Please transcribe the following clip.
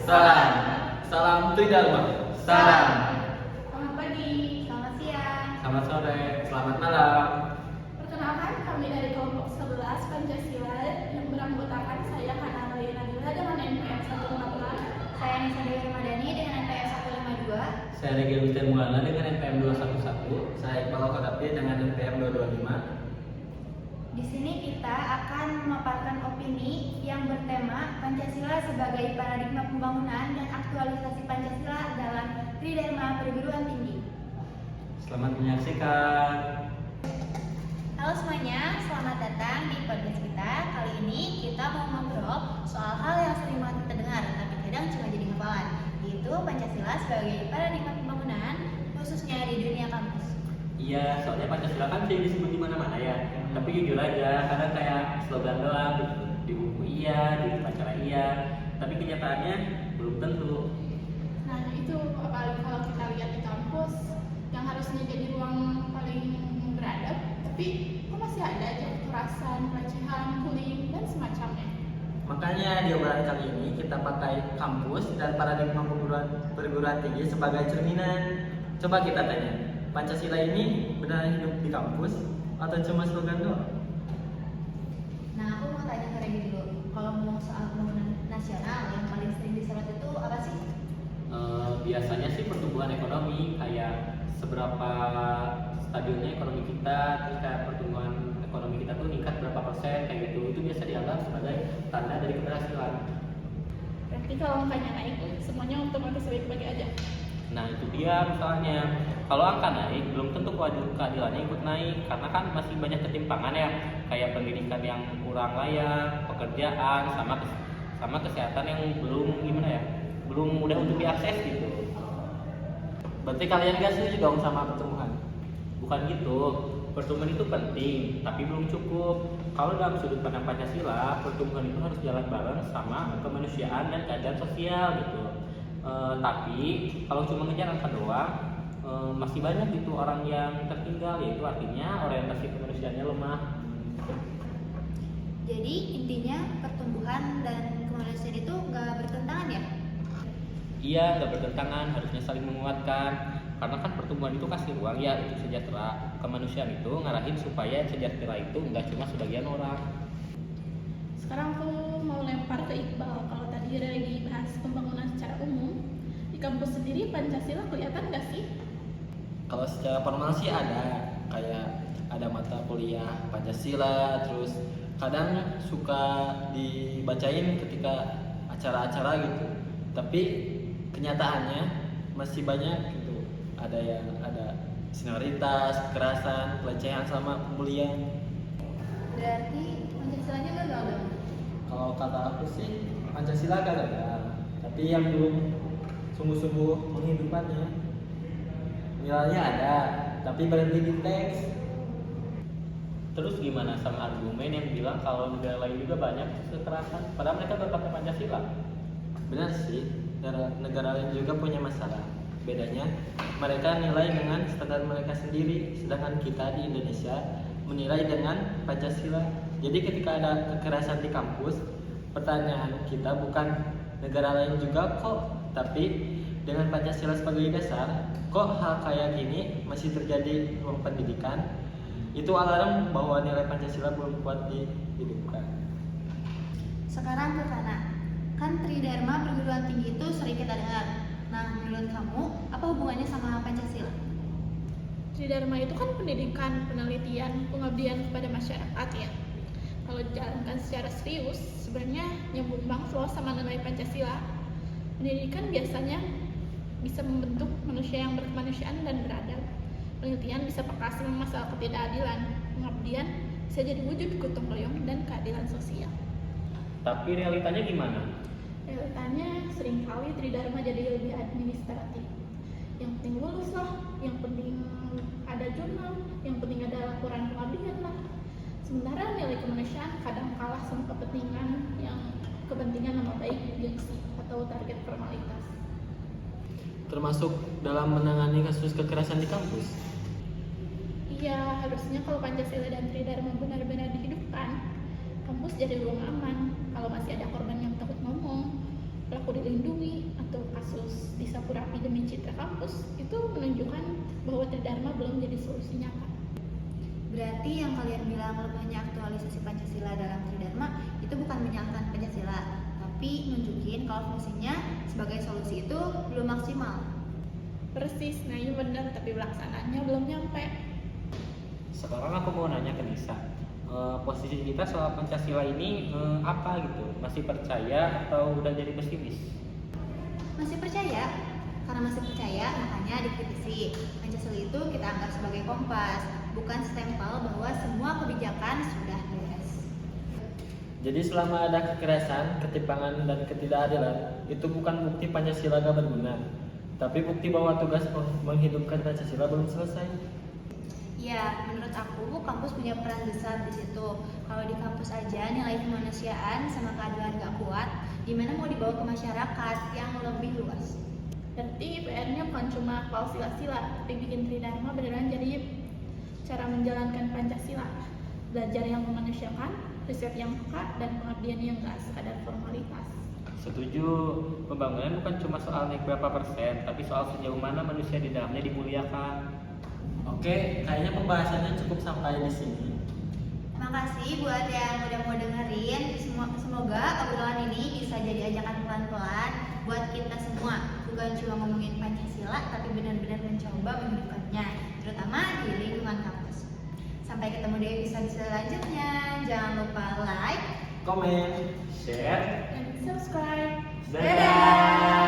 Salam. Salam Tridharma. Salam. Selamat pagi, Selamat siang. Selamat sore. Selamat malam. perkenalkan kami dari kelompok 11 Pancasila yang beranggotakan saya Hana Maria Nabila dengan NPM 156. Saya Nisa Dewi Ramadhani dengan NPM 152. Saya Regi Wisnu Mulana dengan NPM 211. Saya Iqbal Khadafi dengan NPM 225. Di sini kita akan memaparkan opini yang bertema Pancasila sebagai paradigma pembangunan dan aktualisasi Pancasila dalam Tridharma Perguruan Tinggi. Selamat menyaksikan. Halo semuanya, selamat datang di podcast kita. Kali ini kita mau ngobrol soal hal yang sering banget kita dengar, tapi kadang cuma jadi hafalan, yaitu Pancasila sebagai paradigma pembangunan, khususnya di dunia kampus. Iya, soalnya Pancasila kan sering disebut di mana-mana ya. Tapi jujur aja, kadang kayak slogan doang gitu. Di buku iya, di upacara iya, tapi kenyataannya belum tentu. Nah itu apalagi kalau kita lihat di kampus yang harusnya jadi ruang paling beradab, tapi kok masih ada aja kekerasan, pelecehan, bullying, dan semacamnya. Makanya di obrolan kali ini kita pakai kampus dan paradigma perguruan tinggi sebagai cerminan. Coba kita tanya, Pancasila ini benar hidup di kampus atau cuma slogan doang? Nah, aku mau tanya ke Regi dulu. Kalau ngomong soal pembangunan nasional, yang paling sering disorot itu apa sih? Biasanya sih pertumbuhan ekonomi, kayak seberapa stabilnya ekonomi kita, terus kayak pertumbuhan ekonomi kita tuh meningkat berapa persen, kayak gitu. Itu biasa dianggap sebagai tanda dari keberhasilan. Berarti kalau angkanya naik, semuanya otomatis baik-baik aja. Nah itu dia misalnya, kalau angka naik belum tentu keadilannya ikut naik, karena kan masih banyak ketimpangan ya, kayak pendidikan yang kurang layak, pekerjaan, sama kesehatan yang belum gimana ya, belum mudah untuk diakses gitu. Berarti kalian gak setuju dong sama pertumbuhan? Bukan gitu, pertumbuhan itu penting, tapi belum cukup. Kalau dalam sudut pandang Pancasila, pertumbuhan itu harus jalan bareng sama kemanusiaan dan keadaan sosial gitu. Tapi kalau cuma ngejar angka doang, masih banyak gitu orang yang tertinggal, yaitu artinya orientasi kemanusiaannya lemah. Jadi intinya pertumbuhan dan kemanusiaan itu nggak bertentangan ya? Iya, nggak bertentangan, harusnya saling menguatkan. Karena kan pertumbuhan itu kasih ruang ya untuk sejahtera. Kemanusiaan itu ngarahin supaya sejahtera itu nggak cuma sebagian orang. Sekarang aku mau lempar ke Iqbal. Kalau tadi lagi bahas pembangunan secara umum, di kampus sendiri Pancasila kelihatan nggak sih? Kalau secara formal sih ada, kayak ada mata kuliah Pancasila, terus kadang suka dibacain ketika acara-acara gitu. Tapi kenyataannya masih banyak gitu. Ada senioritas, kekerasan, pelecehan sama pembulian. Berarti Pancasilanya gagal dong? Kalau kata aku sih Pancasila gagal, tapi yang belum sungguh-sungguh menghidupannya. Nilainya ada, tapi berhenti di teks. Terus gimana sama argumen yang bilang kalau negara lain juga banyak kekerasan, padahal mereka berpakai Pancasila? Benar sih, negara lain juga punya masalah. Bedanya, mereka nilai dengan standar mereka sendiri, sedangkan kita di Indonesia menilai dengan Pancasila. Jadi ketika ada kekerasan di kampus, pertanyaan kita bukan negara lain juga kok, tapi dengan Pancasila sebagai dasar, kok hal kayak gini masih terjadi di ruang pendidikan? Itu alarm bahwa nilai Pancasila belum kuat dihidupkan. Sekarang ke Kana. Kan Tridharma Perguruan Tinggi itu sering kita dengar. Nah, menurut kamu, apa hubungannya sama Pancasila? Tridharma itu kan pendidikan, penelitian, pengabdian kepada masyarakat ya. Kalau dijalankan secara serius, sebenarnya nyambung banget loh sama nilai Pancasila. Pendidikan biasanya bisa membentuk manusia yang berkemanusiaan dan beradab. Penelitian bisa peka sama masalah ketidakadilan. Pengabdian bisa jadi wujud gotong royong dan keadilan sosial. Tapi realitanya gimana? Realitanya seringkali Tridharma jadi lebih administratif. Yang penting lulus lah, yang penting ada jurnal, yang penting ada laporan pengabdian lah. Sementara nilai kemanusiaan kadang kalah sama kepentingan nama baik, gengsi, atau target formalitas. Termasuk dalam menangani kasus kekerasan di kampus. Iya, harusnya kalau Pancasila dan Tridharma benar-benar dihidupkan, kampus jadi ruang aman. Kalau masih ada korban yang takut ngomong, pelaku dilindungi atau kasus disapu rapi demi citra kampus itu menunjukkan bahwa Tridharma belum jadi solusi nyata. Berarti yang kalian bilang lemahnya aktualisasi Pancasila dalam Tridharma itu bukan menyalahkan Pancasila, tapi nunjukin kalau fungsinya sebagai solusi itu belum maksimal. Persis, nah iya benar, tapi pelaksanaannya belum nyampe. Sekarang aku mau nanya ke Nisa, posisi kita soal Pancasila ini apa gitu? Masih percaya atau udah jadi pesimis? Masih percaya? Karena masih percaya, makanya dikritisi. Pancasila itu kita anggap sebagai kompas, bukan stempel bahwa semua kebijakan sudah beres. Jadi selama ada kekerasan, ketimpangan, dan ketidakadilan, itu bukan bukti Pancasila gak berguna, tapi bukti bahwa tugas menghidupkan Pancasila belum selesai. Ya, menurut aku kampus punya peran besar di situ. Kalau di kampus aja nilai kemanusiaan sama keadilan gak kuat, gimana mau dibawa ke masyarakat yang lebih luas? Berarti PR-nya bukan cuma klaus sila-sila, tapi bikin Tridharma beneran jadi cara menjalankan Pancasila. Belajar yang memanusiakan, riset yang peka, dan pengabdian yang gak sekadar formalitas. Setuju, pembangunan bukan cuma soal naik berapa persen, tapi soal sejauh mana manusia di dalamnya dimuliakan. Oke, kayaknya pembahasannya cukup sampai di sini. Makasih buat yang udah mau dengerin. Semoga obrolan ini bisa jadi ajakan pelan-pelan buat kita semua. Bukan cuma ngomongin Pancasila, tapi benar-benar mencoba menghidupkannya, terutama di lingkungan kampus. Sampai ketemu di episode selanjutnya. Jangan lupa like, Komen, Share, Dan subscribe. dadah!